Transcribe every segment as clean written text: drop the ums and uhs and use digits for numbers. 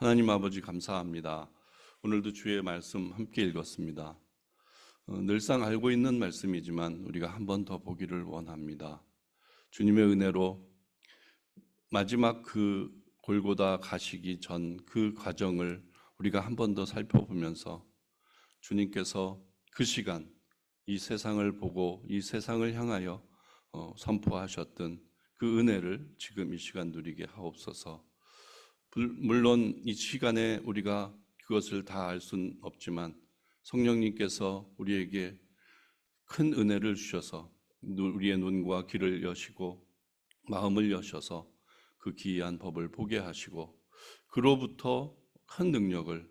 하나님 아버지 감사합니다. 오늘도 주의 말씀 함께 읽었습니다. 늘상 알고 있는 말씀이지만 우리가 한 번 더 보기를 원합니다. 주님의 은혜로 마지막 그 골고다 가시기 전 그 과정을 우리가 한 번 더 살펴보면서 주님께서 그 시간 이 세상을 보고 이 세상을 향하여 선포하셨던 그 은혜를 지금 이 시간 누리게 하옵소서. 물론 이 시간에 우리가 그것을 다 알 수는 없지만 성령님께서 우리에게 큰 은혜를 주셔서 우리의 눈과 귀를 여시고 마음을 여셔서 그 기이한 법을 보게 하시고 그로부터 큰 능력을,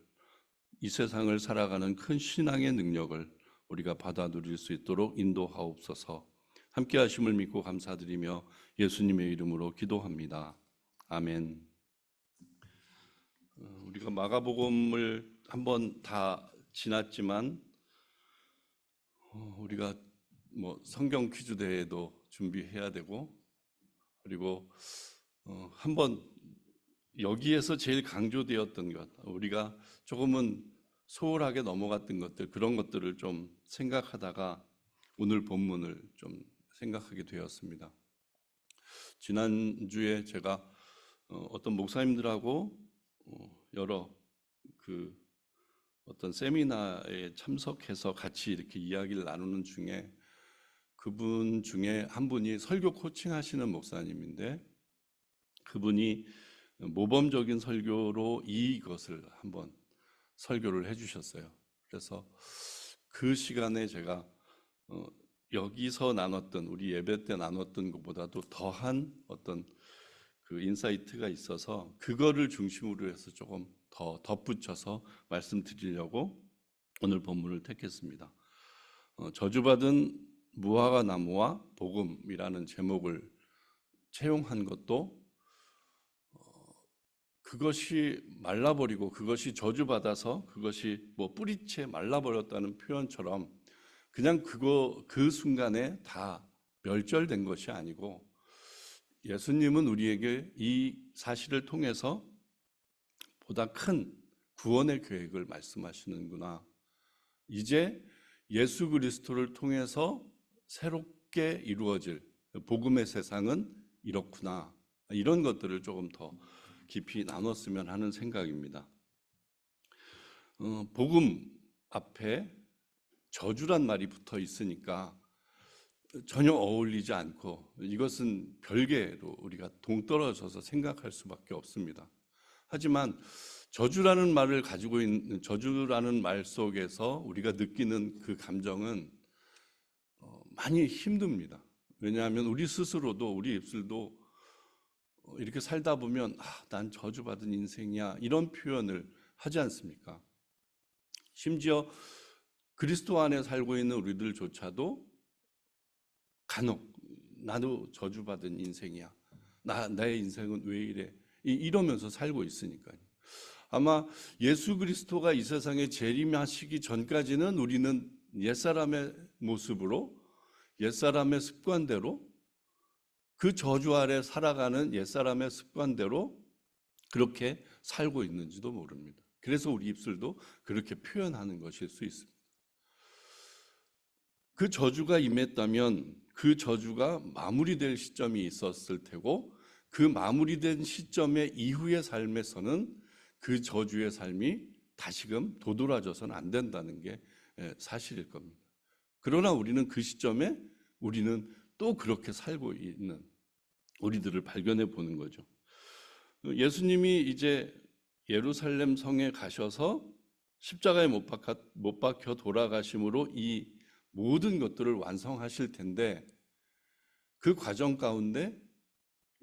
이 세상을 살아가는 큰 신앙의 능력을 우리가 받아 누릴 수 있도록 인도하옵소서. 함께 하심을 믿고 감사드리며 예수님의 이름으로 기도합니다. 아멘. 우리가 마가복음을 한번 다 지났지만 우리가 성경 퀴즈 대회도 준비해야 되고, 그리고 한번 여기에서 제일 강조되었던 것, 우리가 조금은 소홀하게 넘어갔던 것들, 그런 것들을 좀 생각하다가 오늘 본문을 좀 생각하게 되었습니다. 지난주에 제가 어떤 목사님들하고 여러 어떤 세미나에 참석해서 같이 이렇게 이야기를 나누는 중에 그분 중에 한 분이 설교 코칭 하시는 목사님인데, 그분이 모범적인 설교로 이것을 한번 설교를 해주셨어요. 그래서 그 시간에 제가 여기서 나눴던, 우리 예배 때 나눴던 것보다도 더한 어떤 그 인사이트가 있어서 그거를 중심으로 해서 조금 더 덧붙여서 말씀드리려고 오늘 본문을 택했습니다. 저주받은 무화과 나무와 복음이라는 제목을 채용한 것도 그것이 말라버리고 그것이 저주받아서 그것이 뿌리채 말라버렸다는 표현처럼 그냥 그 순간에 다 멸절된 것이 아니고, 예수님은 우리에게 이 사실을 통해서 보다 큰 구원의 계획을 말씀하시는구나, 이제 예수 그리스도를 통해서 새롭게 이루어질 복음의 세상은 이렇구나, 이런 것들을 조금 더 깊이 나눴으면 하는 생각입니다. 복음 앞에 저주란 말이 붙어 있으니까 전혀 어울리지 않고 이것은 별개로 우리가 동떨어져서 생각할 수밖에 없습니다. 하지만 저주라는 말을 가지고 있는, 저주라는 말 속에서 우리가 느끼는 그 감정은 많이 힘듭니다. 왜냐하면 우리 스스로도, 우리 입술도 이렇게 살다 보면 난 저주받은 인생이야, 이런 표현을 하지 않습니까? 심지어 그리스도 안에 살고 있는 우리들조차도 간혹 나도 저주받은 인생이야, 나의 인생은 왜 이래, 이러면서 살고 있으니까요. 아마 예수 그리스도가 이 세상에 재림하시기 전까지는 우리는 옛사람의 모습으로, 옛사람의 습관대로, 그 저주 아래 살아가는 옛사람의 습관대로 그렇게 살고 있는지도 모릅니다. 그래서 우리 입술도 그렇게 표현하는 것일 수 있습니다. 그 저주가 임했다면 그 저주가 마무리될 시점이 있었을 테고, 그 마무리된 시점의 이후의 삶에서는 그 저주의 삶이 다시금 도드라져서는 안 된다는 게 사실일 겁니다. 그러나 우리는 그 시점에 우리는 또 그렇게 살고 있는 우리들을 발견해 보는 거죠. 예수님이 이제 예루살렘 성에 가셔서 십자가에 못 박혀 돌아가심으로 이 모든 것들을 완성하실 텐데, 그 과정 가운데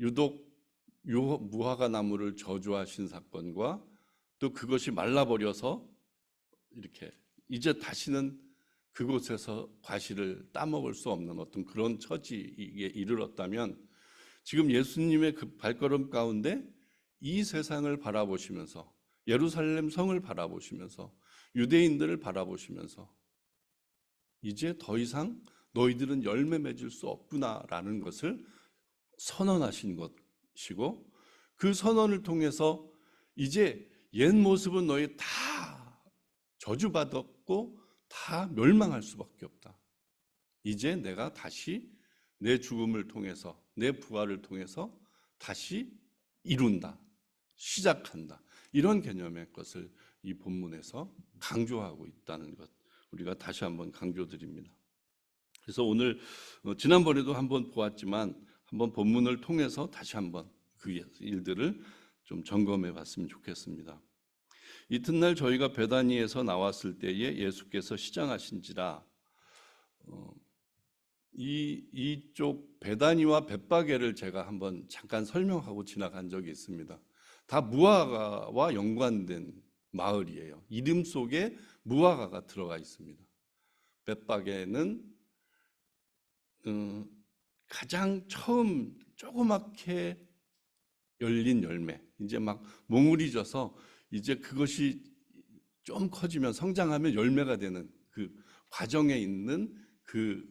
유독 무화과 나무를 저주하신 사건과 또 그것이 말라버려서 이렇게 이제 다시는 그곳에서 과실을 따먹을 수 없는 어떤 그런 처지에 이르렀다면, 지금 예수님의 그 발걸음 가운데 이 세상을 바라보시면서, 예루살렘 성을 바라보시면서, 유대인들을 바라보시면서 이제 더 이상 너희들은 열매 맺을 수 없구나라는 것을 선언하신 것이고, 그 선언을 통해서 이제 옛 모습은 너희 다 저주받았고 다 멸망할 수밖에 없다. 이제 내가 다시 내 죽음을 통해서, 내 부활을 통해서 다시 이룬다, 시작한다. 이런 개념의 것을 이 본문에서 강조하고 있다는 것, 우리가 다시 한번 강조드립니다. 그래서 오늘 지난번에도 한번 보았지만 한번 본문을 통해서 다시 한번 그 일들을 좀 점검해 봤으면 좋겠습니다. 이튿날 저희가 베다니에서 나왔을 때에 예수께서 시장하신지라. 이쪽 베다니와 벳바게를 제가 한번 잠깐 설명하고 지나간 적이 있습니다. 다 무화과와 연관된 마을이에요. 이름 속에 무화과가 들어가 있습니다. 벳바게는 가장 처음 조그맣게 열린 열매, 이제 막 몽울이 져서 이제 그것이 좀 커지면 성장하면 열매가 되는 그 과정에 있는 그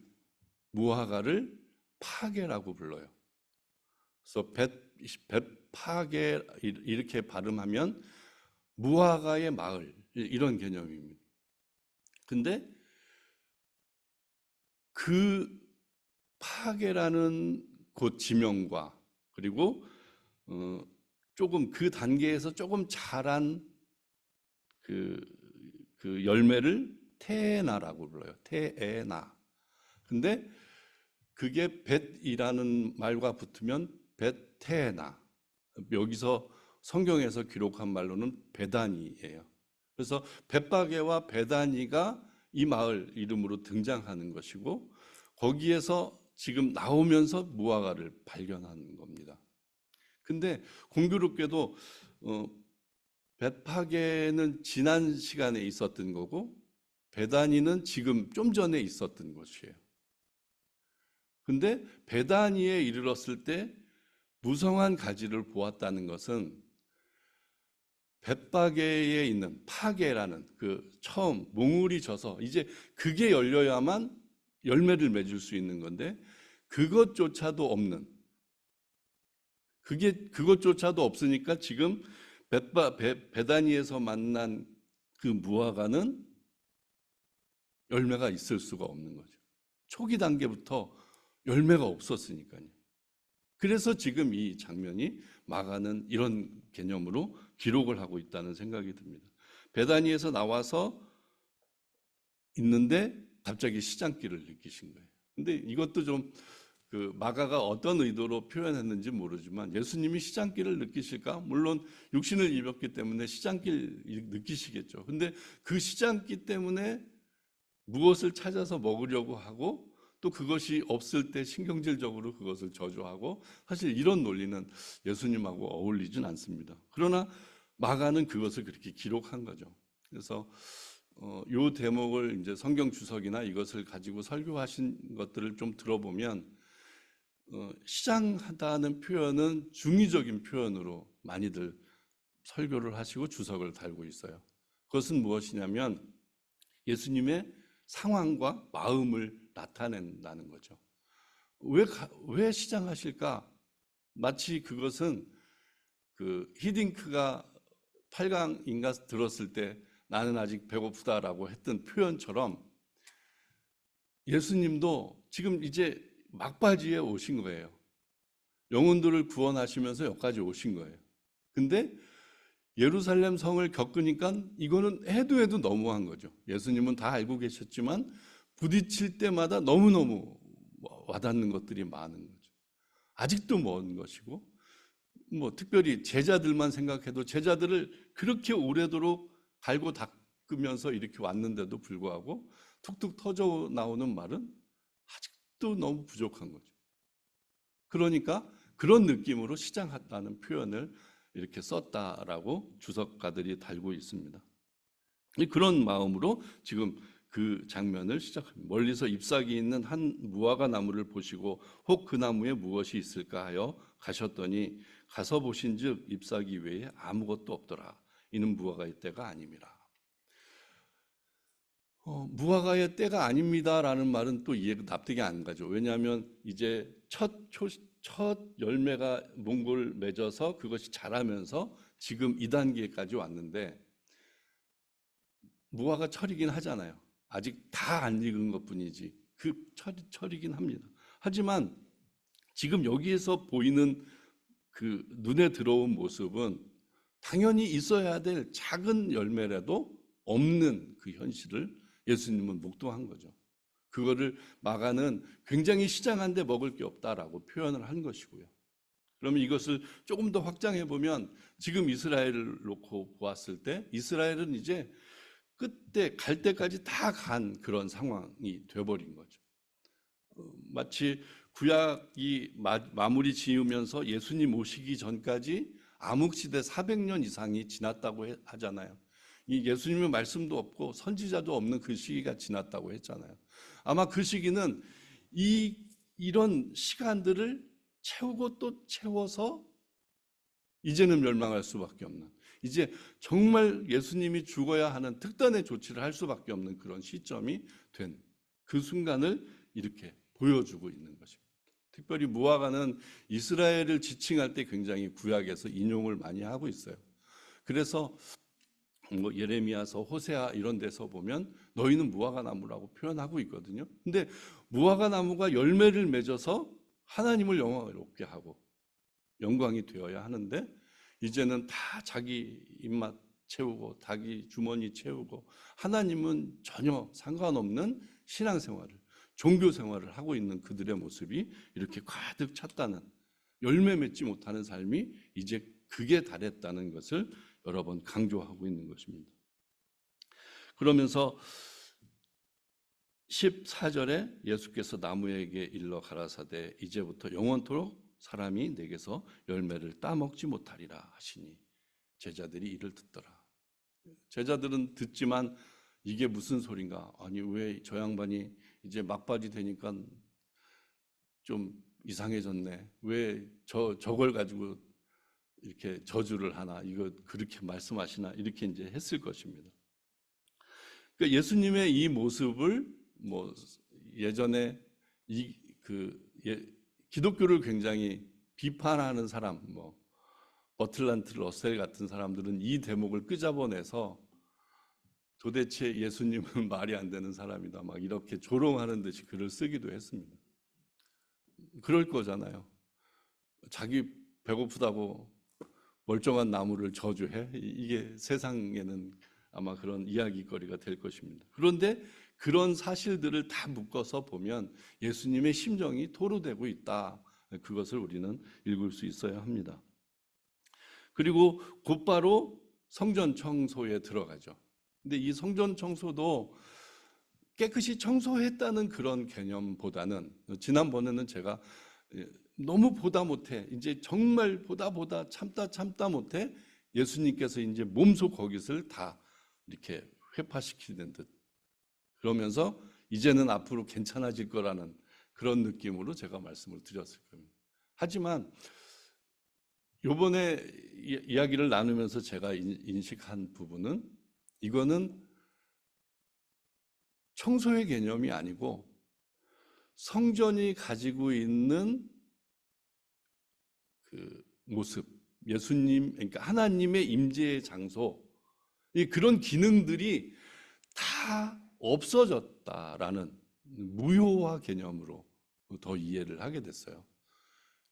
무화과를 파게라고 불러요. 그래서 벳파게 이렇게 발음하면 무화과의 마을, 이런 개념입니다. 근데 그 파게라는 곳 지명과 그리고 조금 그 단계에서 조금 자란 그 열매를 테에나라고 불러요. 테에나. 근데 그게 벳이라는 말과 붙으면 벳테에나. 여기서 성경에서 기록한 말로는 베다니예요. 그래서 벳바게와 베다니가 이 마을 이름으로 등장하는 것이고, 거기에서 지금 나오면서 무화과를 발견하는 겁니다. 근데 공교롭게도 벳파게는 지난 시간에 있었던 거고 베다니는 지금 좀 전에 있었던 곳이에요. 근데 베다니에 이르렀을 때 무성한 가지를 보았다는 것은 벳바게에 있는 파게라는 그 처음 몽울이 져서 이제 그게 열려야만 열매를 맺을 수 있는 건데 그것조차도 없는, 그것조차도 없으니까 지금 베다니에서 만난 그 무화과는 열매가 있을 수가 없는 거죠. 초기 단계부터 열매가 없었으니까요. 그래서 지금 이 장면이 마가는 이런 개념으로 기록을 하고 있다는 생각이 듭니다. 베다니에서 나와서 있는데 갑자기 시장길을 느끼신 거예요. 근데 이것도 좀 그 마가가 어떤 의도로 표현했는지 모르지만 예수님이 시장길을 느끼실까? 물론 육신을 입었기 때문에 시장길 느끼시겠죠. 근데 그 시장길 때문에 무엇을 찾아서 먹으려고 하고 또 그것이 없을 때 신경질적으로 그것을 저주하고, 사실 이런 논리는 예수님하고 어울리진 않습니다. 그러나 마가는 그것을 그렇게 기록한 거죠. 그래서 이 대목을 이제 성경 주석이나 이것을 가지고 설교하신 것들을 좀 들어보면 시장하다는 표현은 중의적인 표현으로 많이들 설교를 하시고 주석을 달고 있어요. 그것은 무엇이냐면 예수님의 상황과 마음을 나타낸다는 거죠. 왜 시장하실까? 마치 그것은 그 히딩크가 8강인가 들었을 때 나는 아직 배고프다라고 했던 표현처럼 예수님도 지금 이제 막바지에 오신 거예요. 영혼들을 구원하시면서 여기까지 오신 거예요. 근데 예루살렘 성을 겪으니까 이거는 해도 너무한 거죠. 예수님은 다 알고 계셨지만 부딪힐 때마다 너무너무 와닿는 것들이 많은 거죠. 아직도 먼 것이고, 특별히 제자들만 생각해도 제자들을 그렇게 오래도록 갈고 닦으면서 이렇게 왔는데도 불구하고 툭툭 터져 나오는 말은 아직도 너무 부족한 거죠. 그러니까 그런 느낌으로 시장했다는 표현을 이렇게 썼다라고 주석가들이 달고 있습니다. 그런 마음으로 지금 그 장면을 시작합니다. 멀리서 잎사귀 있는 한 무화과 나무를 보시고 혹 그 나무에 무엇이 있을까 하여 가셨더니 가서 보신즉 잎사귀 외에 아무것도 없더라. 이는 무화과의 때가 아님이라. 무화과의 때가 아닙니다라는 말은 또 이해가 납득이 안 가죠. 왜냐하면 이제 첫 열매가 몽골 맺어서 그것이 자라면서 지금 이 단계까지 왔는데 무화과 철이긴 하잖아요. 아직 다 안 익은 것뿐이지 그 철이긴 합니다. 하지만 지금 여기에서 보이는 그 눈에 들어온 모습은 당연히 있어야 될 작은 열매라도 없는 그 현실을 예수님은 목도한 거죠. 그거를 마가는 굉장히 시장한데 먹을 게 없다라고 표현을 한 것이고요. 그러면 이것을 조금 더 확장해 보면 지금 이스라엘을 놓고 보았을 때 이스라엘은 이제 끝에 갈 때까지 다 간 그런 상황이 돼버린 거죠. 마치 구약이 마무리 지으면서 예수님 오시기 전까지 암흑시대 400년 이상이 지났다고 하잖아요. 이 예수님의 말씀도 없고 선지자도 없는 그 시기가 지났다고 했잖아요. 아마 그 시기는 이런 시간들을 채우고 또 채워서 이제는 멸망할 수밖에 없는, 이제 정말 예수님이 죽어야 하는 특단의 조치를 할 수밖에 없는 그런 시점이 된 그 순간을 이렇게 보여주고 있는 것입니다. 특별히 무화과는 이스라엘을 지칭할 때 굉장히 구약에서 인용을 많이 하고 있어요. 그래서 뭐 예레미야서, 호세아 이런 데서 보면 너희는 무화과 나무라고 표현하고 있거든요. 근데 무화과 나무가 열매를 맺어서 하나님을 영광스럽게 하고 영광이 되어야 하는데 이제는 다 자기 입맛 채우고 자기 주머니 채우고 하나님은 전혀 상관없는 신앙생활을, 종교생활을 하고 있는 그들의 모습이 이렇게 가득 찼다는, 열매 맺지 못하는 삶이 이제 극에 달했다는 것을 여러 번 강조하고 있는 것입니다. 그러면서 14절에 예수께서 나무에게 일러 가라사대 이제부터 영원토록 사람이 내게서 열매를 따먹지 못하리라 하시니 제자들이 이를 듣더라. 제자들은 듣지만 이게 무슨 소린가? 아니 왜 저 양반이 이제 막바지 되니까 좀 이상해졌네. 왜 저걸 가지고 이렇게 저주를 하나? 이거 그렇게 말씀하시나? 이렇게 이제 했을 것입니다. 그러니까 예수님의 이 모습을 뭐 예전에 기독교를 굉장히 비판하는 사람, 뭐 버틀란트 러셀 같은 사람들은 이 대목을 끄집어내서 도대체 예수님은 말이 안 되는 사람이다, 막 이렇게 조롱하는 듯이 글을 쓰기도 했습니다. 그럴 거잖아요. 자기 배고프다고 멀쩡한 나무를 저주해? 이게 세상에는 아마 그런 이야기거리가 될 것입니다. 그런데 그런 사실들을 다 묶어서 보면 예수님의 심정이 토로되고 있다. 그것을 우리는 읽을 수 있어야 합니다. 그리고 곧바로 성전 청소에 들어가죠. 근데 이 성전 청소도 깨끗이 청소했다는 그런 개념보다는, 지난번에는 제가 너무 보다 못해, 이제 정말 보다 참다 못해 예수님께서 이제 몸소 거깃을 다 이렇게 회파시키는 듯, 그러면서 이제는 앞으로 괜찮아질 거라는 그런 느낌으로 제가 말씀을 드렸을 겁니다. 하지만 이번에 이야기를 나누면서 제가 인식한 부분은, 이거는 청소의 개념이 아니고 성전이 가지고 있는 그 모습, 예수님, 그러니까 하나님의 임재의 장소, 그런 기능들이 다 없어졌다라는 무효화 개념으로 더 이해를 하게 됐어요.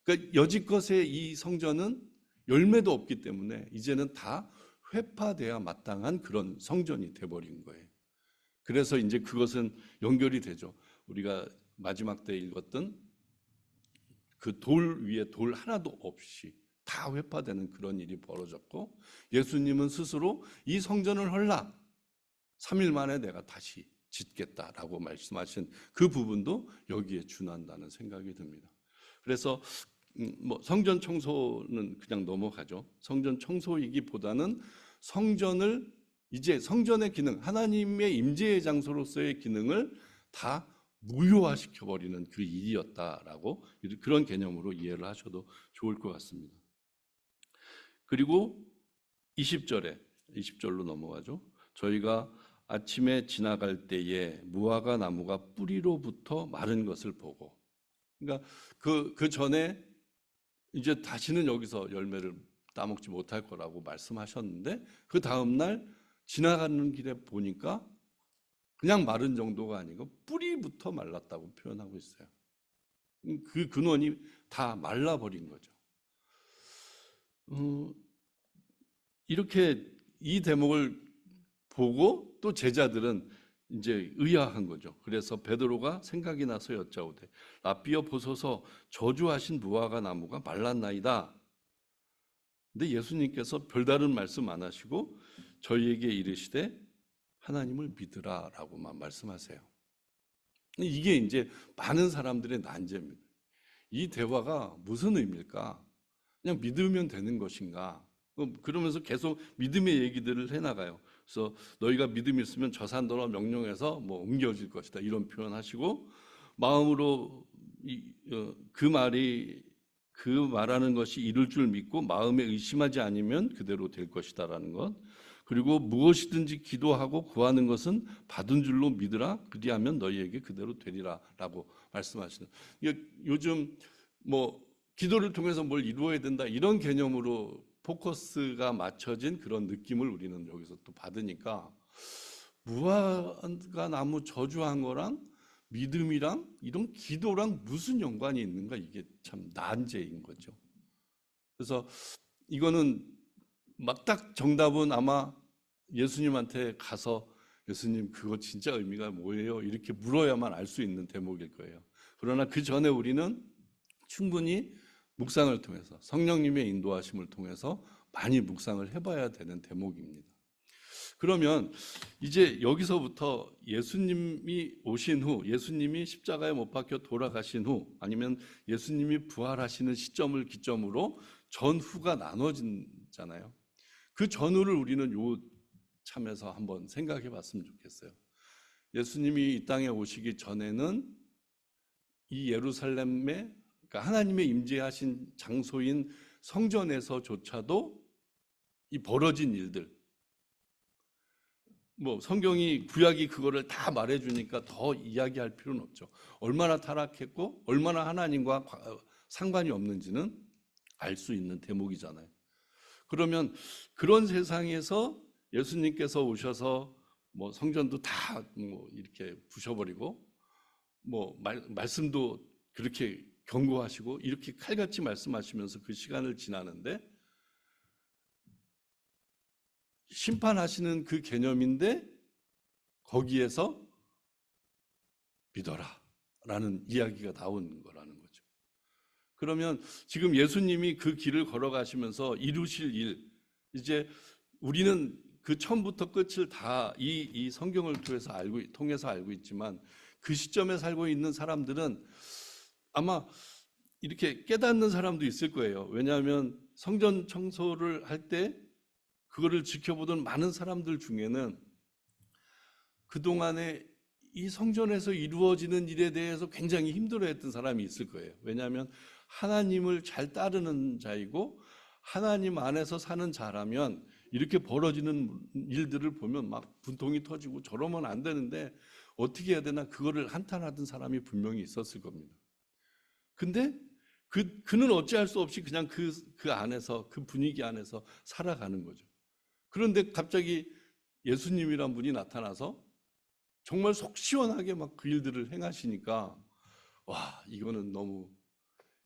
그러니까 여지껏의 이 성전은 열매도 없기 때문에 이제는 다 회파돼야 마땅한 그런 성전이 돼버린 거예요. 그래서 이제 그것은 연결이 되죠. 우리가 마지막 때 읽었던 그 돌 위에 돌 하나도 없이 다 회파되는 그런 일이 벌어졌고, 예수님은 스스로 이 성전을 헐라 3일 만에 내가 다시 짓겠다라고 말씀하신 그 부분도 여기에 준한다는 생각이 듭니다. 그래서 뭐 성전 청소는 그냥 넘어가죠. 성전 청소이기보다는 성전을, 이제 성전의 기능, 하나님의 임재의 장소로서의 기능을 다 무효화시켜버리는 그 일이었다라고, 그런 개념으로 이해를 하셔도 좋을 것 같습니다. 그리고 20절로 넘어가죠. 저희가 아침에 지나갈 때에 무화과 나무가 뿌리로부터 마른 것을 보고, 그러니까 그 전에 이제 다시는 여기서 열매를 따먹지 못할 거라고 말씀하셨는데 그 다음날 지나가는 길에 보니까 그냥 마른 정도가 아니고 뿌리부터 말랐다고 표현하고 있어요. 그 근원이 다 말라버린 거죠. 이렇게 이 대목을 보고 또 제자들은 이제 의아한 거죠. 그래서 베드로가 생각이 나서 여짜오되 라삐어 보소서 저주하신 무화과 나무가 말랐나이다. 근데 예수님께서 별다른 말씀 안 하시고 저희에게 이르시되 하나님을 믿으라라고만 말씀하세요. 이게 이제 많은 사람들의 난제입니다. 이 대화가 무슨 의미일까? 그냥 믿으면 되는 것인가? 그러면서 계속 믿음의 얘기들을 해나가요. 그래서 너희가 믿음이 있으면 저 산더러 명령해서 뭐 옮겨질 것이다 이런 표현하시고 마음으로 그 말하는 것이 이룰 줄 믿고 마음에 의심하지 않으면 그대로 될 것이다라는 것. 그리고 무엇이든지 기도하고 구하는 것은 받은 줄로 믿으라. 그리하면 너희에게 그대로 되리라라고 말씀하시는. 요즘 뭐 기도를 통해서 뭘 이루어야 된다 이런 개념으로 포커스가 맞춰진 그런 느낌을 우리는 여기서 또 받으니까 무화과 나무 저주한 거랑 믿음이랑 이런 기도랑 무슨 연관이 있는가 이게 참 난제인 거죠. 그래서 이거는 막 딱 정답은 아마 예수님한테 가서 예수님 그거 진짜 의미가 뭐예요? 이렇게 물어야만 알 수 있는 대목일 거예요. 그러나 그 전에 우리는 충분히 묵상을 통해서 성령님의 인도하심을 통해서 많이 묵상을 해봐야 되는 대목입니다. 그러면 이제 여기서부터 예수님이 오신 후, 예수님이 십자가에 못 박혀 돌아가신 후, 아니면 예수님이 부활하시는 시점을 기점으로 전후가 나눠지잖아요. 그 전후를 우리는 요 참에서 한번 생각해 봤으면 좋겠어요. 예수님이 이 땅에 오시기 전에는 이 예루살렘에 그러니까 하나님의 임재하신 장소인 성전에서조차도 이 벌어진 일들, 뭐 성경이 구약이 그거를 다 말해주니까 더 이야기할 필요는 없죠. 얼마나 타락했고 얼마나 하나님과 상관이 없는지는 알 수 있는 대목이잖아요. 그러면 그런 세상에서 예수님께서 오셔서 뭐 성전도 다 뭐 이렇게 부셔버리고 뭐 말씀도 그렇게 경고하시고 이렇게 칼같이 말씀하시면서 그 시간을 지나는데 심판하시는 그 개념인데 거기에서 믿어라 라는 이야기가 나온 거라는 거죠. 그러면 지금 예수님이 그 길을 걸어가시면서 이루실 일, 이제 우리는 그 처음부터 끝을 다 이 성경을 통해서 알고 있지만 그 시점에 살고 있는 사람들은 아마 이렇게 깨닫는 사람도 있을 거예요. 왜냐하면 성전 청소를 할 때 그거를 지켜보던 많은 사람들 중에는 그동안에 이 성전에서 이루어지는 일에 대해서 굉장히 힘들어했던 사람이 있을 거예요. 왜냐하면 하나님을 잘 따르는 자이고 하나님 안에서 사는 자라면 이렇게 벌어지는 일들을 보면 막 분통이 터지고 저러면 안 되는데 어떻게 해야 되나 그거를 한탄하던 사람이 분명히 있었을 겁니다. 근데 그는 어찌할 수 없이 그냥 그 안에서 그 분위기 안에서 살아가는 거죠. 그런데 갑자기 예수님이란 분이 나타나서 정말 속 시원하게 막 그 일들을 행하시니까 와 이거는 너무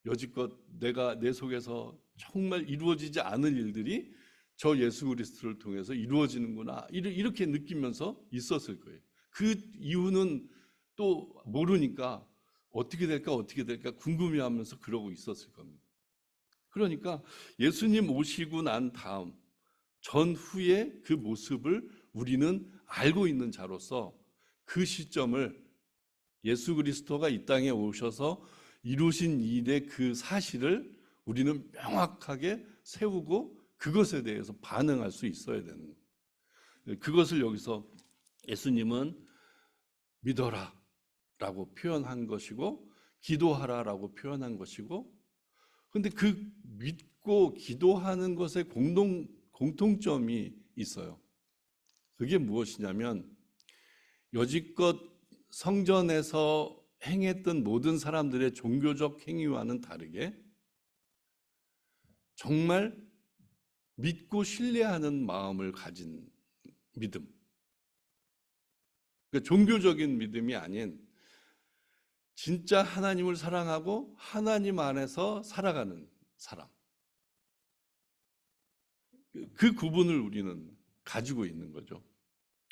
여지껏 내 속에서 정말 이루어지지 않은 일들이 저 예수 그리스도를 통해서 이루어지는구나 이렇게 느끼면서 있었을 거예요. 그 이유는 또 모르니까 어떻게 될까 궁금해하면서 그러고 있었을 겁니다. 그러니까 예수님 오시고 난 다음 전후의 그 모습을 우리는 알고 있는 자로서 그 시점을 예수 그리스도가 이 땅에 오셔서 이루신 일의 그 사실을 우리는 명확하게 세우고 그것에 대해서 반응할 수 있어야 되는 거예요. 그것을 여기서 예수님은 믿어라 라고 표현한 것이고 기도하라 라고 표현한 것이고 근데 그 믿고 기도하는 것에 공통점이 있어요. 그게 무엇이냐면 여지껏 성전에서 행했던 모든 사람들의 종교적 행위와는 다르게 정말 믿고 신뢰하는 마음을 가진 믿음. 그러니까 종교적인 믿음이 아닌 진짜 하나님을 사랑하고 하나님 안에서 살아가는 사람. 그 구분을 우리는 가지고 있는 거죠.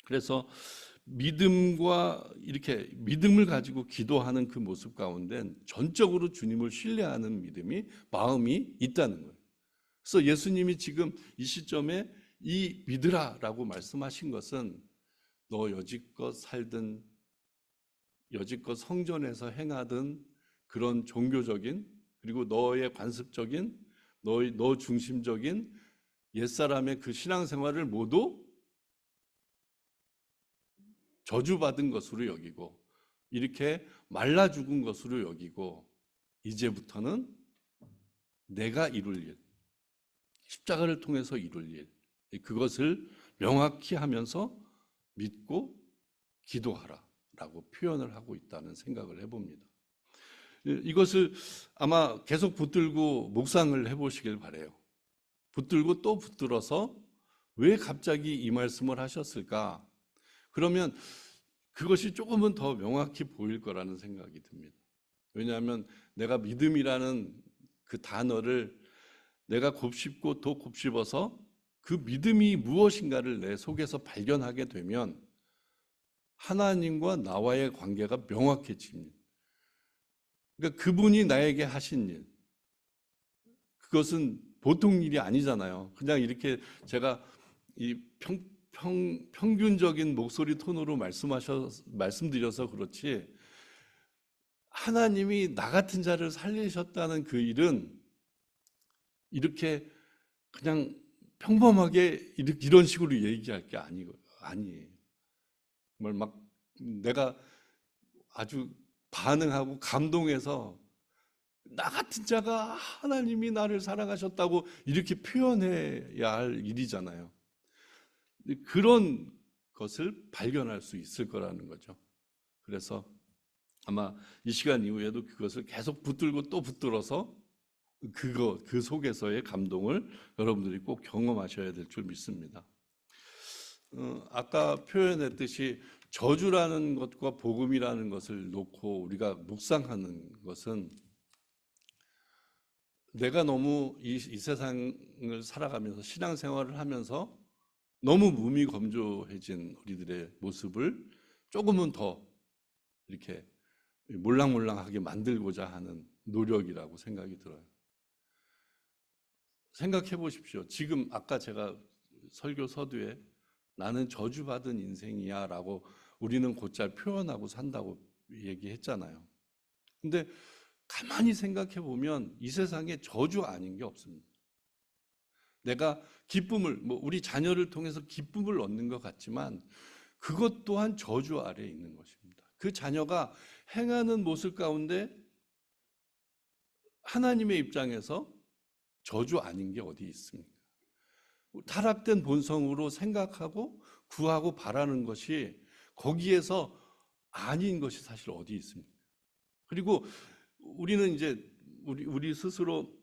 그래서 믿음과 이렇게 믿음을 가지고 기도하는 그 모습 가운데 전적으로 주님을 신뢰하는 마음이 있다는 거예요. 그래서 예수님이 지금 이 시점에 이 믿으라라고 말씀하신 것은 너 여지껏 살든 여지껏 성전에서 행하든 그런 종교적인 그리고 너의 관습적인 너 중심적인 옛사람의 그 신앙생활을 모두 저주받은 것으로 여기고 이렇게 말라 죽은 것으로 여기고 이제부터는 내가 이룰 일, 십자가를 통해서 이룰 일, 그것을 명확히 하면서 믿고 기도하라라고 표현을 하고 있다는 생각을 해봅니다. 이것을 아마 계속 붙들고 묵상을 해보시길 바래요. 붙들고 또 붙들어서 왜 갑자기 이 말씀을 하셨을까? 그러면 그것이 조금은 더 명확히 보일 거라는 생각이 듭니다. 왜냐하면 내가 믿음이라는 그 단어를 내가 곱씹고 더 곱씹어서 그 믿음이 무엇인가를 내 속에서 발견하게 되면 하나님과 나와의 관계가 명확해집니다. 그러니까 그분이 나에게 하신 일, 그것은 보통 일이 아니잖아요. 그냥 이렇게 제가 이 평균적인 목소리 톤으로 말씀드려서 그렇지, 하나님이 나 같은 자를 살리셨다는 그 일은 이렇게 그냥 평범하게 이런 식으로 얘기할 게 아니에요. 정말 막 내가 아주 반응하고 감동해서 나 같은 자가 하나님이 나를 사랑하셨다고 이렇게 표현해야 할 일이잖아요. 그런 것을 발견할 수 있을 거라는 거죠. 그래서 아마 이 시간 이후에도 그것을 계속 붙들고 또 붙들어서 그 속에서의 감동을 여러분들이 꼭 경험하셔야 될 줄 믿습니다. 아까 표현했듯이 저주라는 것과 복음이라는 것을 놓고 우리가 묵상하는 것은 내가 너무 이 세상을 살아가면서 신앙생활을 하면서 너무 무미건조해진 우리들의 모습을 조금은 더 이렇게 몰랑몰랑하게 만들고자 하는 노력이라고 생각이 들어요. 생각해 보십시오. 지금 아까 제가 설교 서두에 나는 저주받은 인생이야 라고 우리는 곧잘 표현하고 산다고 얘기했잖아요. 근데 가만히 생각해 보면 이 세상에 저주 아닌 게 없습니다. 내가 기쁨을, 우리 자녀를 통해서 기쁨을 얻는 것 같지만 그것 또한 저주 아래에 있는 것입니다. 그 자녀가 행하는 모습 가운데 하나님의 입장에서 저주 아닌 게 어디 있습니까? 타락된 본성으로 생각하고 구하고 바라는 것이 거기에서 아닌 것이 사실 어디 있습니까? 그리고 우리는 이제 우리 스스로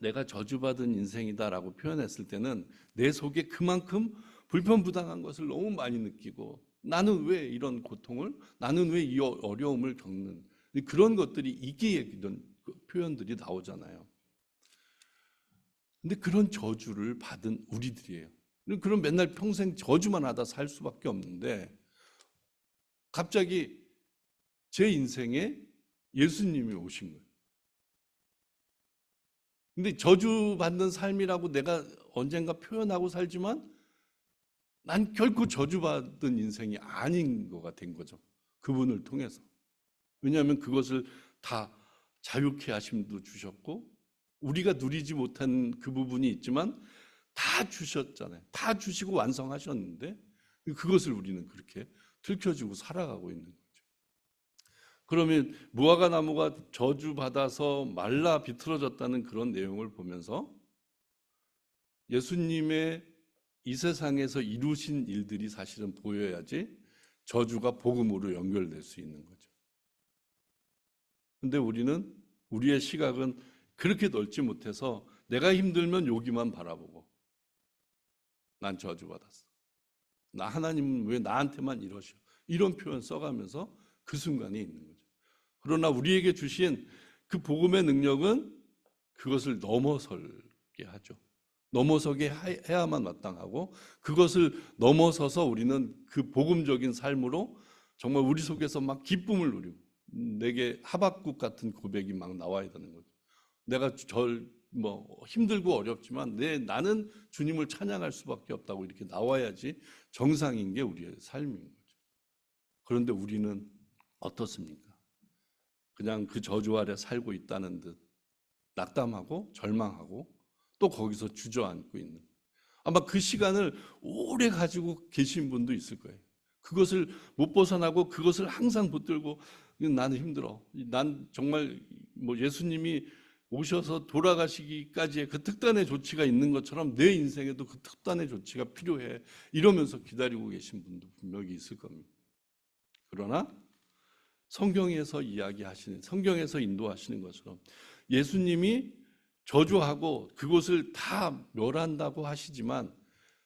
내가 저주받은 인생이다라고 표현했을 때는 내 속에 그만큼 불편부당한 것을 너무 많이 느끼고 나는 왜 이런 고통을, 나는 왜 이 어려움을 겪는 그런 것들이 있기에 이런 표현들이 나오잖아요. 근데 그런 저주를 받은 우리들이에요. 그럼 맨날 평생 저주만 하다 살 수밖에 없는데 갑자기 제 인생에 예수님이 오신 거예요. 근데 저주받는 삶이라고 내가 언젠가 표현하고 살지만 난 결코 저주받은 인생이 아닌 거가 된 거죠. 그분을 통해서. 왜냐하면 그것을 다 자유케 하심도 주셨고 우리가 누리지 못한 그 부분이 있지만 다 주셨잖아요. 다 주시고 완성하셨는데 그것을 우리는 그렇게 들켜주고 살아가고 있는 거죠. 그러면 무화과 나무가 저주받아서 말라 비틀어졌다는 그런 내용을 보면서 예수님의 이 세상에서 이루신 일들이 사실은 보여야지 저주가 복음으로 연결될 수 있는 거죠. 근데 우리의 시각은 그렇게 넓지 못해서 내가 힘들면 여기만 바라보고 난 저주받았어. 나 하나님은 왜 나한테만 이러셔? 이런 표현 써가면서 그 순간에 있는 거죠. 그러나 우리에게 주신 그 복음의 능력은 그것을 넘어설게 하죠. 넘어서게 해야만 마땅하고, 그것을 넘어서서 우리는 그 복음적인 삶으로 정말 우리 속에서 막 기쁨을 누리고, 내게 하박국 같은 고백이 막 나와야 되는 거죠. 내가 힘들고 어렵지만 나는 주님을 찬양할 수밖에 없다고 이렇게 나와야지 정상인 게 우리의 삶인 거죠. 그런데 우리는 어떻습니까? 그냥 그 저주 아래 살고 있다는 듯 낙담하고 절망하고 또 거기서 주저앉고 있는, 아마 그 시간을 오래 가지고 계신 분도 있을 거예요. 그것을 못 벗어나고 그것을 항상 붙들고 나는 힘들어. 난 정말 예수님이 오셔서 돌아가시기까지의 그 특단의 조치가 있는 것처럼 내 인생에도 그 특단의 조치가 필요해. 이러면서 기다리고 계신 분도 분명히 있을 겁니다. 그러나 성경에서 이야기하시는, 성경에서 인도하시는 것처럼 예수님이 저주하고 그곳을 다 멸한다고 하시지만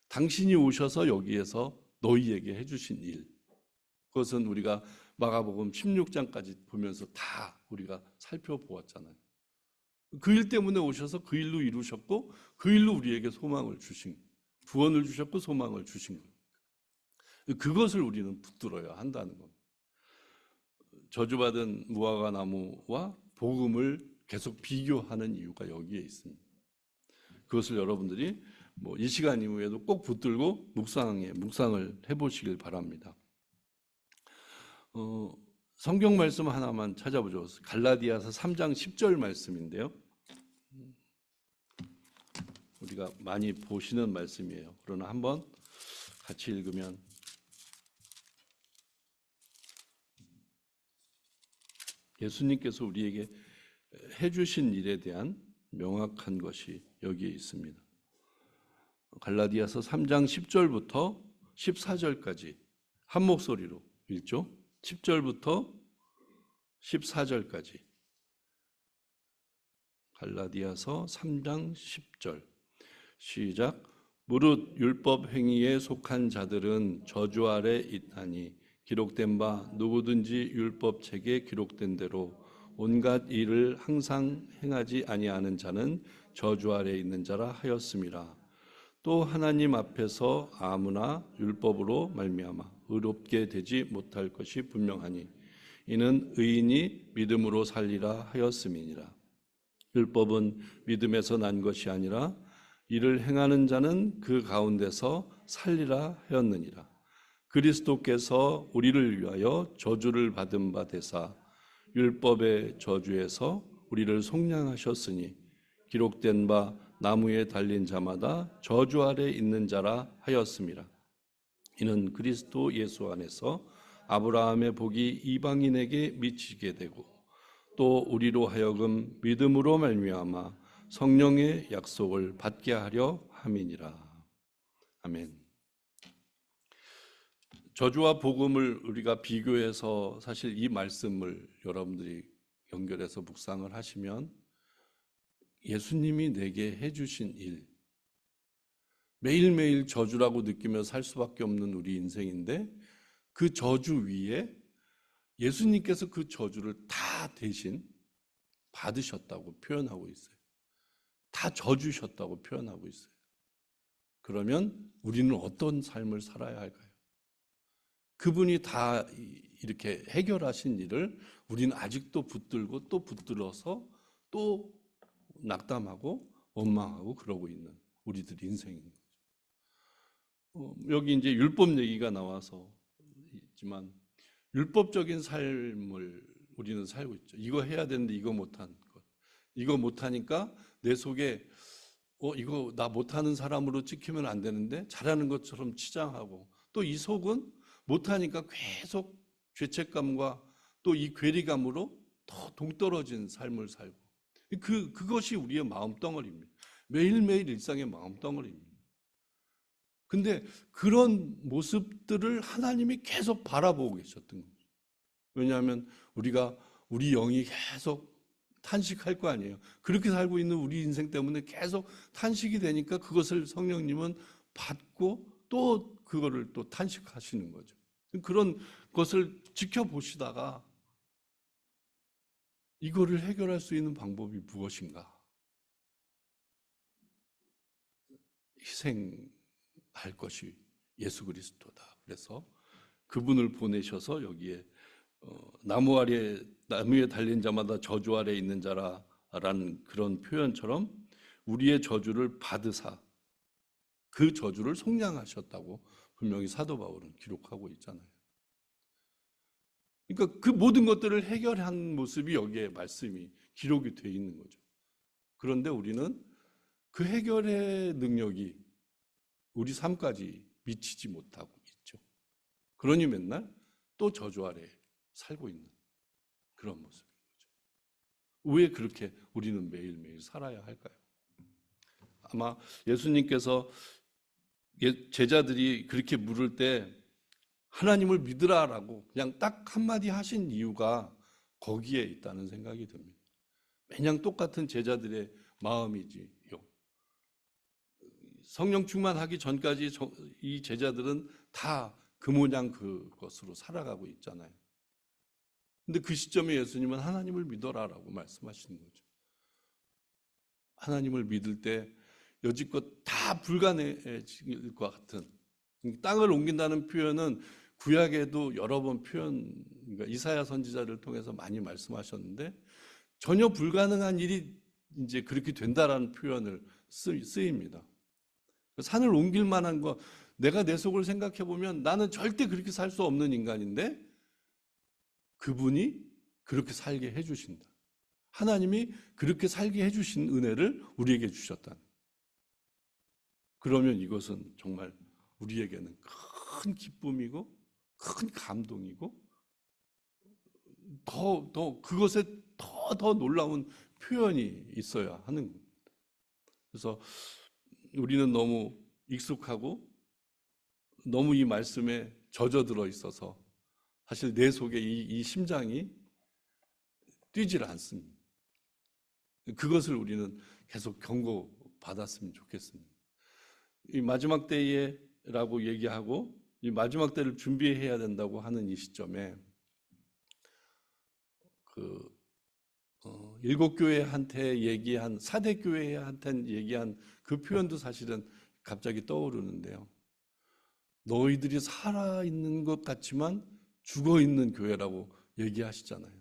당신이 오셔서 여기에서 너희에게 해주신 일, 그것은 우리가 마가복음 16장까지 보면서 다 우리가 살펴보았잖아요. 그 일 때문에 오셔서 그 일로 이루셨고 그 일로 우리에게 소망을 주신, 구원을 주셨고 소망을 주신 거예요. 그것을 우리는 붙들어야 한다는 겁니다. 저주받은 무화과 나무와 복음을 계속 비교하는 이유가 여기에 있습니다. 그것을 여러분들이 이 시간 이후에도 꼭 붙들고 묵상을 해보시길 바랍니다. 성경 말씀 하나만 찾아보죠. 갈라디아서 3장 10절 말씀인데요. 우리가 많이 보시는 말씀이에요. 그러나 한번 같이 읽으면 예수님께서 우리에게 해주신 일에 대한 명확한 것이 여기에 있습니다. 갈라디아서 3장 10절부터 14절까지 한 목소리로 읽죠. 10절부터 14절까지 갈라디아서 3장 10절 시작. 무릇 율법 행위에 속한 자들은 저주 아래 있나니 기록된 바 누구든지 율법 책에 기록된 대로 온갖 일을 항상 행하지 아니하는 자는 저주 아래 있는 자라 하였음이라. 또 하나님 앞에서 아무나 율법으로 말미암아 의롭게 되지 못할 것이 분명하니 이는 의인이 믿음으로 살리라 하였음이니라. 율법은 믿음에서 난 것이 아니라 이를 행하는 자는 그 가운데서 살리라 하였느니라. 그리스도께서 우리를 위하여 저주를 받은 바 되사 율법의 저주에서 우리를 속량하셨으니 기록된 바 나무에 달린 자마다 저주 아래 있는 자라 하였음이라. 이는 그리스도 예수 안에서 아브라함의 복이 이방인에게 미치게 되고 또 우리로 하여금 믿음으로 말미암아 성령의 약속을 받게 하려 함이니라. 아멘. 저주와 복음을 우리가 비교해서 사실 이 말씀을 여러분들이 연결해서 묵상을 하시면 예수님이 내게 해주신 일, 매일매일 저주라고 느끼며 살 수밖에 없는 우리 인생인데 그 저주 위에 예수님께서 그 저주를 다 대신 받으셨다고 표현하고 있어요. 다 져주셨다고 표현하고 있어요. 그러면 우리는 어떤 삶을 살아야 할까요? 그분이 다 이렇게 해결하신 일을 우리는 아직도 붙들고 또 붙들어서 또 낙담하고 원망하고 그러고 있는 우리들 인생인 거죠. 여기 이제 율법 얘기가 나와서 있지만 율법적인 삶을 우리는 살고 있죠. 이거 해야 되는데 이거 못하는 것. 이거 못하니까 내 속에 이거 나 못하는 사람으로 찍히면 안 되는데 잘하는 것처럼 치장하고 또 이 속은 못하니까 계속 죄책감과 또 이 괴리감으로 더 동떨어진 삶을 살고 그것이 우리의 마음덩어리입니다. 매일매일 일상의 마음덩어리입니다. 근데 그런 모습들을 하나님이 계속 바라보고 계셨던 거죠. 왜냐하면 우리 영이 계속 탄식할 거 아니에요. 그렇게 살고 있는 우리 인생 때문에 계속 탄식이 되니까 그것을 성령님은 받고 또 그거를 또 탄식하시는 거죠. 그런 것을 지켜보시다가 이거를 해결할 수 있는 방법이 무엇인가? 희생할 것이 예수 그리스도다. 그래서 그분을 보내셔서 여기에 나무에 달린 자마다 저주 아래 있는 자라라는 그런 표현처럼 우리의 저주를 받으사 그 저주를 속량하셨다고 분명히 사도 바울은 기록하고 있잖아요. 그러니까 그 모든 것들을 해결한 모습이 여기에 말씀이 기록이 되어 있는 거죠. 그런데 우리는 그 해결의 능력이 우리 삶까지 미치지 못하고 있죠. 그러니 맨날 또 저주 아래 살고 있는 그런 모습인 거죠. 왜 그렇게 우리는 매일매일 살아야 할까요? 아마 예수님께서 제자들이 그렇게 물을 때 하나님을 믿으라라고 그냥 딱 한마디 하신 이유가 거기에 있다는 생각이 듭니다. 매년 똑같은 제자들의 마음이지요. 성령 충만하기 전까지 이 제자들은 다 그 모양 그것으로 살아가고 있잖아요. 근데 그 시점에 예수님은 하나님을 믿어라라고 말씀하시는 거죠. 하나님을 믿을 때 여지껏 다 불가능해질 것 같은 땅을 옮긴다는 표현은 구약에도 여러 번 그러니까 이사야 선지자를 통해서 많이 말씀하셨는데 전혀 불가능한 일이 이제 그렇게 된다라는 표현을 쓰입니다. 산을 옮길 만한 거 내가 내 속을 생각해 보면 나는 절대 그렇게 살 수 없는 인간인데 그분이 그렇게 살게 해주신다. 하나님이 그렇게 살게 해주신 은혜를 우리에게 주셨다. 그러면 이것은 정말 우리에게는 큰 기쁨이고 큰 감동이고 그것에 더 놀라운 표현이 있어야 하는 겁니다. 그래서 우리는 너무 익숙하고 너무 이 말씀에 젖어들어 있어서 사실 내 속에 이 심장이 뛰질 않습니다. 그것을 우리는 계속 경고받았으면 좋겠습니다. 이 마지막 때에라고 얘기하고 이 마지막 때를 준비해야 된다고 하는 이 시점에 일곱 교회한테 얘기한 사대 교회한테 얘기한 그 표현도 사실은 갑자기 떠오르는데요. 너희들이 살아있는 것 같지만 죽어있는 교회라고 얘기하시잖아요.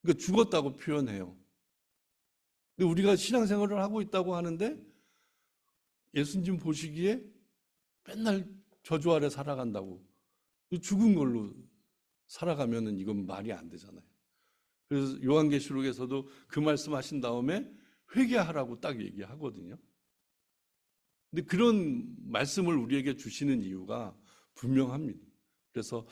그러니까 죽었다고 표현해요. 근데 우리가 신앙생활을 하고 있다고 하는데 예수님 보시기에 맨날 저주 아래 살아간다고 죽은 걸로 살아가면은 이건 말이 안 되잖아요. 그래서 요한계시록에서도 그 말씀하신 다음에 회개하라고 딱 얘기하거든요. 근데 그런 말씀을 우리에게 주시는 이유가 분명합니다. 그래서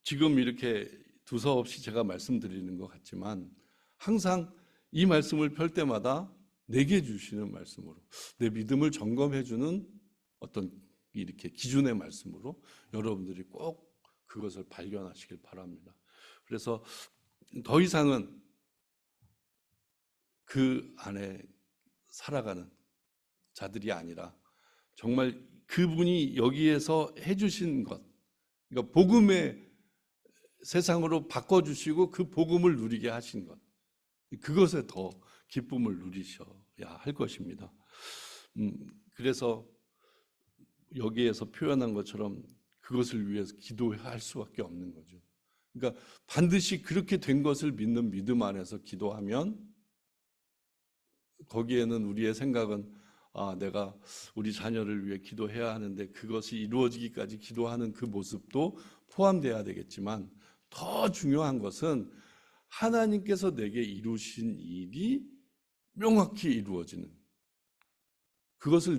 지금 이렇게 두서없이 제가 말씀드리는 것 같지만 항상 이 말씀을 펼 때마다 내게 주시는 말씀으로 내 믿음을 점검해주는 어떤 이렇게 기준의 말씀으로 여러분들이 꼭 그것을 발견하시길 바랍니다. 그래서 더 이상은 그 안에 살아가는 자들이 아니라 정말 그분이 여기에서 해주신 것, 그러니까 복음의 세상으로 바꿔주시고 그 복음을 누리게 하신 것, 그것에 더 기쁨을 누리셔야 할 것입니다. 그래서 여기에서 표현한 것처럼 그것을 위해서 기도할 수밖에 없는 거죠. 그러니까 반드시 그렇게 된 것을 믿는 믿음 안에서 기도하면 거기에는 우리의 생각은 내가 우리 자녀를 위해 기도해야 하는데 그것이 이루어지기까지 기도하는 그 모습도 포함돼야 되겠지만 더 중요한 것은 하나님께서 내게 이루신 일이 명확히 이루어지는 그것을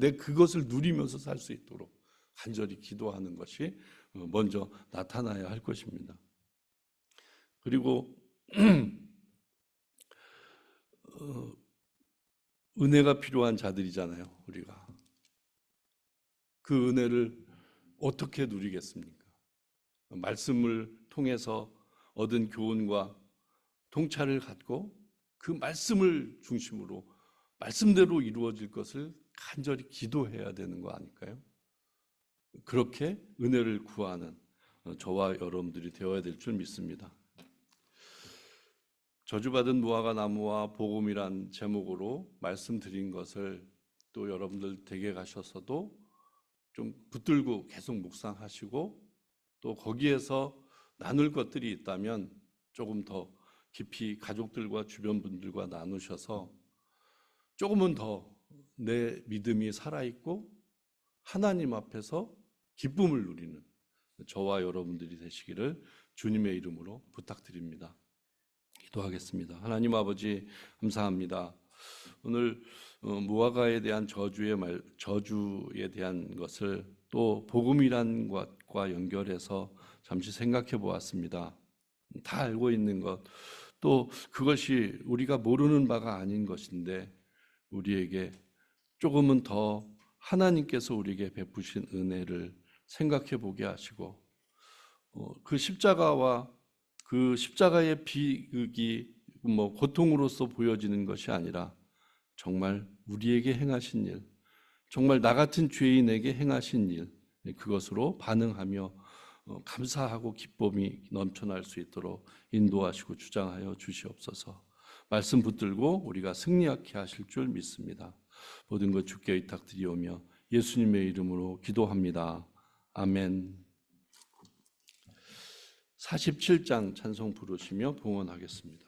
누리면서 살 수 있도록 간절히 기도하는 것이 먼저 나타나야 할 것입니다. 그리고 은혜가 필요한 자들이잖아요, 우리가. 그 은혜를 어떻게 누리겠습니까? 말씀을 통해서 얻은 교훈과 통찰을 갖고 그 말씀을 중심으로 말씀대로 이루어질 것을 간절히 기도해야 되는 거 아닐까요? 그렇게 은혜를 구하는 저와 여러분들이 되어야 될 줄 믿습니다. 저주받은 무화과 나무와 복음이란 제목으로 말씀드린 것을 또 여러분들 댁에 가셔서도 좀 붙들고 계속 묵상하시고 또 거기에서 나눌 것들이 있다면 조금 더 깊이 가족들과 주변 분들과 나누셔서 조금은 더 내 믿음이 살아있고 하나님 앞에서 기쁨을 누리는 저와 여러분들이 되시기를 주님의 이름으로 부탁드립니다. 기도하겠습니다. 하나님 아버지 감사합니다. 오늘 무화과에 대한 저주에 대한 것을 또 복음이란 것과 연결해서 잠시 생각해 보았습니다. 다 알고 있는 것, 또 그것이 우리가 모르는 바가 아닌 것인데 우리에게 조금은 더 하나님께서 우리에게 베푸신 은혜를 생각해 보게 하시고 그 십자가와 그 십자가의 비극이 고통으로서 보여지는 것이 아니라 정말 우리에게 행하신 일, 정말 나 같은 죄인에게 행하신 일, 그것으로 반응하며 감사하고 기쁨이 넘쳐날 수 있도록 인도하시고 주장하여 주시옵소서. 말씀 붙들고 우리가 승리하게 하실 줄 믿습니다. 모든 것 주께 의탁드리오며 예수님의 이름으로 기도합니다. 아멘. 47장 찬송 부르시며 봉헌하겠습니다.